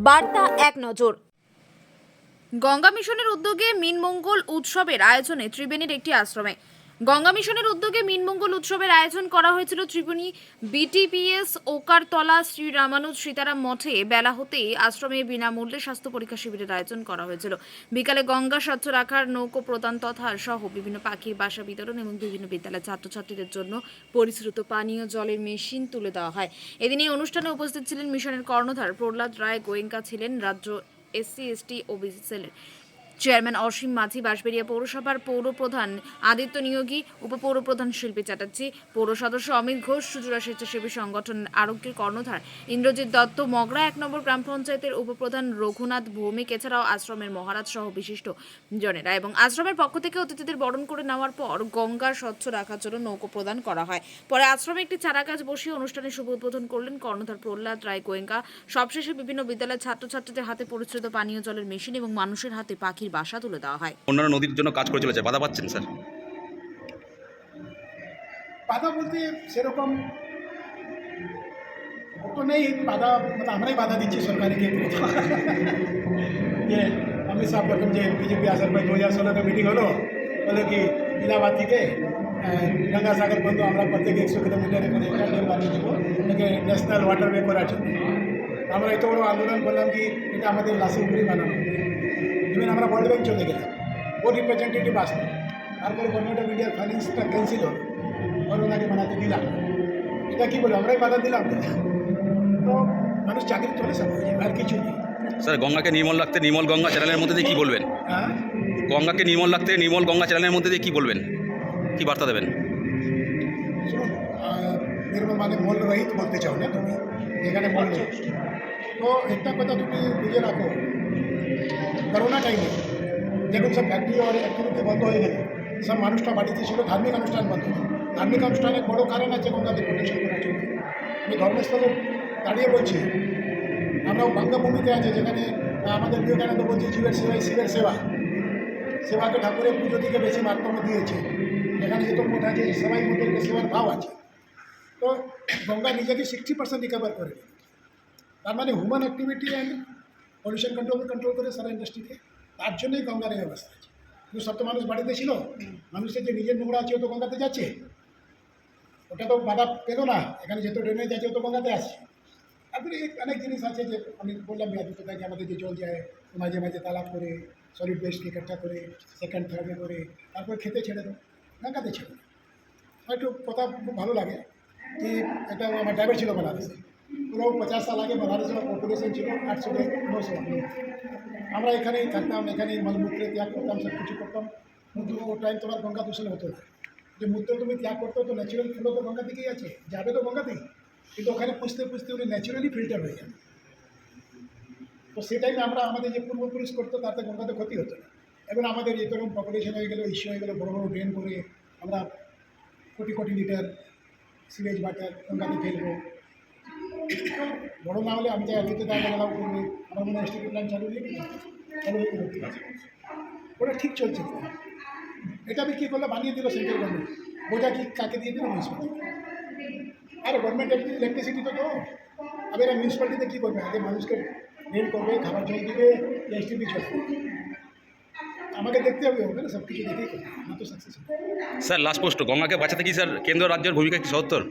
বার্তা এক নজর। গঙ্গা মিশনের উদ্যোগে মিনমঙ্গল উৎসবের আয়োজনে ত্রিবেণীর একটি আশ্রমে আয়োজন করা হয়েছিল। ত্রিবেণী বিটিপিএস ওকারতলা শ্রী রামানুজ সীতারাম মঠে বেলা হতেই আশ্রমে বিনামূল্যে স্বাস্থ্য পরীক্ষা শিবিরের আয়োজন করা হয়েছিল। বিকালে গঙ্গা স্বচ্ছ রাখার নৌকো প্রদান তথা সহ বিভিন্ন পাখির বাসা বিতরণ এবং বিভিন্ন বিদ্যালয়ের ছাত্রছাত্রীদের জন্য পরিশ্রুত পানীয় জলের মেশিন তুলে দেওয়া হয়। এদিন এই অনুষ্ঠানে উপস্থিত ছিলেন মিশনের কর্ণধার প্রহ্লাদ রায় গোয়েঙ্কা, ছিলেন রাজ্য SC/ST ওবিসি সেলের চেয়ারম্যান অসীম মাঝি, বাঁশবেড়িয়া পৌরসভার পৌর প্রধান আদিত্য নিয়োগী, উপপৌর প্রধান শিল্পী চ্যাটার্জি, পৌর সদস্য অমিত ঘোষ, সুজুরা স্বেচ্ছাসেবী সংগঠন আরোগ্যের কর্ণধার ইন্দ্রজিৎ দত্ত, মগরা 1 নম্বর গ্রাম পঞ্চায়েতের উপপ্রধান রঘুনাথ ভৌমিক, এছাড়াও আশ্রমের মহারাজ সহ বিশিষ্ট জনেরা। এবং আশ্রমের পক্ষ থেকে অতিথিদের বরণ করে নেওয়ার পর গঙ্গা স্বচ্ছ রাখার জন্য নৌকো প্রদান করা হয়। পরে আশ্রমে একটি চারা গাছ বসিয়ে অনুষ্ঠানের শুভ উদ্বোধন করলেন কর্ণধার প্রহ্লাদ রায় গোয়েঙ্কা। সবশেষে বিভিন্ন বিদ্যালয়ের ছাত্রছাত্রীদের হাতে পরিশ্রুত পানীয় জলের মেশিন এবং মানুষের হাতে পাখির বাসা তুলে দেওয়া হয়। অন্যান্য নদীর জন্য কাজ করে চলেছে, বাধা পাচ্ছেন স্যার? বাধা বলতে সেরকম তো নেই, বাধা মানে আমরাই বাধা দিচ্ছি সরকারকে। যে অমিত শাহ প্রথম যে বিজেপি আসার পর 2016 মিটিং হলো, বলে কি ইলাহাবাদ থেকে গঙ্গাসাগর পর্যন্ত আমরা প্রত্যেক 100 কিলোমিটার করে একটা ড্যাম বানিয়ে দেবো, এটাকে ন্যাশনাল ওয়াটারওয়ে করার জন্য। আমরা এত বড় আন্দোলন করলাম কি এটা আমাদের লাশের উপরেই বানানো। ইভেন আমরা ওয়ার্ল্ড ব্যাংক চলে গেলাম, ওর রিপ্রেজেন্টেটিভ আসলো, তারপরে গভর্নমেন্ট অফ ইন্ডিয়ার ফাইন্যান্সটা ক্যান্সেল হলো, ওর ওনাকে বানাতে দিলাম। এটা কী বলে আমরাই বাধা দিলাম? তো মানুষ চাকরি চলে সব হয়ে যাবে, আর কিছু নেই। স্যার, গঙ্গাকে নির্মল রাখতে নির্মল গঙ্গা চ্যানেলের মধ্যে দিয়ে কী বলবেন? হ্যাঁ, গঙ্গাকে নির্মল রাখতে নির্মল গঙ্গা চ্যানেলের মধ্যে দিয়ে কী বলবেন, কী বার্তা দেবেন? শুনুন, নির্মল মানে মল রহিত বলতে চাও না তুমি, এখানে মল নেই। তো একটা কথা তুমি বুঝে রাখো, করোনা টাইমে যখন সব ফ্যাক্টরি আর অ্যাক্টিভিটি বন্ধ হয়ে গেল, সব মানুষটা বাড়িতে ছিল, ধার্মিক অনুষ্ঠান বন্ধ হলো। ধার্মিক অনুষ্ঠানের বড় কারণ আছে গঙ্গাকে প্রোটেকশন করার জন্য। আমি ধর্মস্থলে দাঁড়িয়ে বলছি, আমরাও বাঙ্গাভূমিতে আছে যেখানে আমাদের বিবেকানন্দ বলছি জীবের সেবাই শিবের সেবা, সেবাকে ঠাকুরের পুজো থেকে বেশি মাধ্যমে দিয়েছে। এখানে যেহেতু মোট আছে সেবাই মধ্যে সেবার ভাব আছে। তো গঙ্গা নিজেকে 60% রিকভার করে, তার মানে human activity and pollution control করে সারা ইন্ডাস্ট্রিকে। তার জন্যই গঙ্গার এই অবস্থা আছে। কিন্তু সব তো মানুষ বাড়িতে ছিল, মানুষের যে নিজের নোংরা আছে ও তো গঙ্গাতে যাচ্ছে, ওটা তো বাধা পেল না। এখানে যেহেতু ড্রেনেজ আছে ও তো গঙ্গাতে আসছে। তারপরে অনেক জিনিস আছে যে আমি বললাম বিদ্যুৎটাকে আমাদের যে জল যায় মাঝে মাঝে তালাব করে সলিড ওয়েস্টকে ইকট্ঠা করে সেকেন্ড থার্ডে করে তারপরে খেতে ছেড়ে দেবো, গঙ্গাতে ছেড়ে দেবো। একটু কথা খুব ভালো লাগে कि এটা আমার ড্রাইভার ছিল বাংলাদেশে, পুরো 50 সাল আগে বাংলাদেশের পপুলেশন ছিল 800 থেকে 900 লোক। আমরা এখানেই থাকতাম, এখানেই মলমূত্রে ত্যাগ করতাম, সব কিছু করতাম। কিন্তু ও টাইম তোমার গঙ্গা দূষণ হতো না। যে মূত্র তুমি ত্যাগ করতো তো ন্যাচুরাল ফ্লো তো গঙ্গা থেকেই আছে, যাবে তো গঙ্গাতেই, কিন্তু ওখানে পুষতে পুষতে উনি ন্যাচুরালি ফিল্টার হয়ে যাবে। তো সেই টাইমে আমরা আমাদের যে পূর্বপুরুষ করতো তাতে গঙ্গাতে ক্ষতি হতো না। এখন আমাদের এরকম পপুলেশন হয়ে গেলো, ইস্যু হয়ে গেলো, বড়ো বড়ো ড্রেন করে আমরা কোটি কোটি লিটার সিরেজ ওয়াটার গঙ্গাতে ফেলবো। বড়ো না হলে আমি চাই আগে দাম অ্যালাউ করবে। আমার মনে হয় STP প্ল্যান চালু হয়ে গেছে, চালু হয়ে গেল, ওটা ঠিক চলছে। এটা আমি কী করলে বানিয়ে দিল সেন্ট্রাল গভর্নমেন্ট, বোঝা কি কাকে দিয়ে দিল? মিউনিসিপ্যালিটি। আরে গভর্নমেন্ট ইলেকট্রিসিটি তো দাও। আবার এরা মিউনিসিপ্যালিটিতে কী করবে? আগে মানুষকে রেল করবে, খাবার জল দিবে, STP চলবে। আমাকে দেখতে হবে ওখানে না, সব কিছু দেখেই করবে, না তো সাকসেস হবে। স্যার, লাস্ট প্রশ্ন, গঙ্গাকে বাঁচাতে কি স্যার কেন্দ্র রাজ্যের ভূমিকা কি সত্তর?